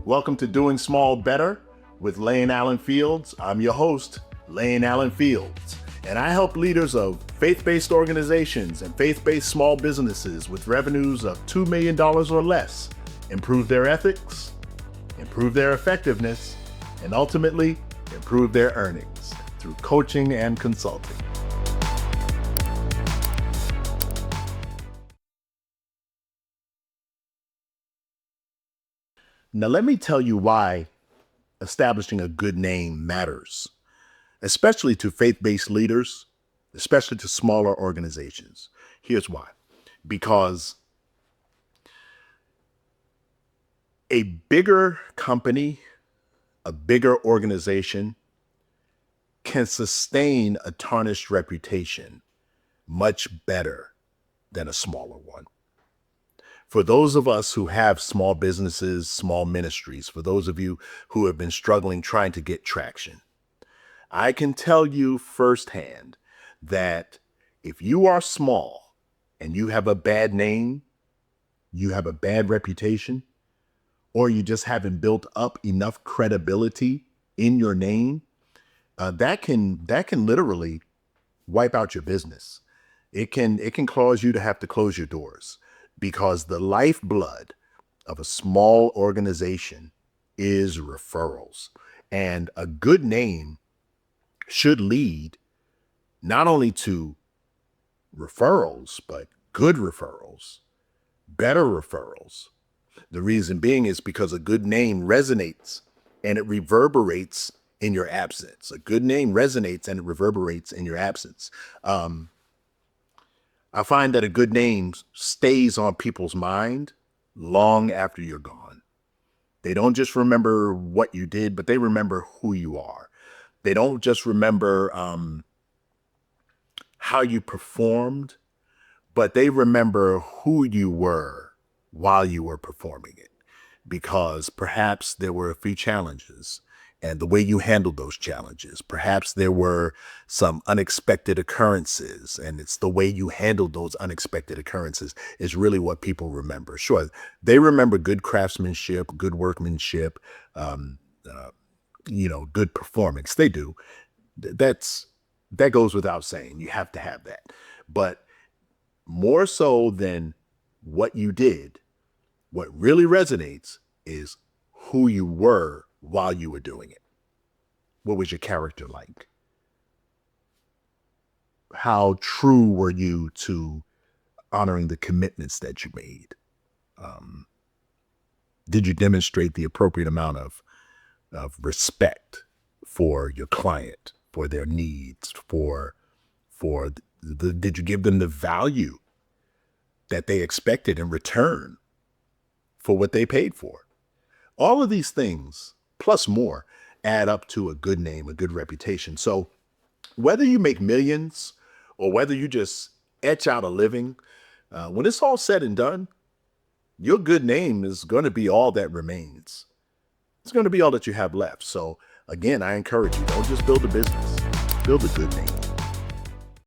Welcome to Doing Small Better with Layne Allen Fields. I'm your host, Layne Allen Fields, and I help leaders of faith-based organizations and faith-based small businesses with revenues of $2 million or less improve their ethics, improve their effectiveness, and ultimately improve their earnings through coaching and consulting. Now, let me tell you why establishing a good name matters, especially to faith-based leaders, especially to smaller organizations. Here's why. Because a bigger company, a bigger organization can sustain a tarnished reputation much better than a smaller one. For those of us who have small businesses, small ministries, for those of you who have been struggling trying to get traction, I can tell you firsthand that if you are small and you have a bad name, you have a bad reputation, or you just haven't built up enough credibility in your name, that can literally wipe out your business. It can cause you to have to close your doors, because the lifeblood of a small organization is referrals. And a good name should lead not only to referrals, but good referrals, better referrals. The reason being is because a good name resonates and it reverberates in your absence. A good name resonates and it reverberates in your absence. I find that a good name stays on people's mind long after you're gone. They don't just remember what you did, but they remember who you are. They don't just remember how you performed, but they remember who you were while you were performing it, because perhaps there were a few challenges and the way you handled those challenges. Perhaps there were some unexpected occurrences, and it's the way you handled those unexpected occurrences is really what people remember. Sure, they remember good craftsmanship, good workmanship, good performance. They do. That goes without saying. You have to have that. But more so than what you did, what really resonates is who you were while you were doing it. What was your character like? How true were you to honoring the commitments that you made? Did you demonstrate the appropriate amount of respect for your client, for their needs, did you give them the value that they expected in return for what they paid for? All of these things, plus more, add up to a good name, a good reputation. So whether you make millions or whether you just etch out a living, when it's all said and done, your good name is going to be all that remains. It's going to be all that you have left. So again, I encourage you, don't just build a business, build a good name.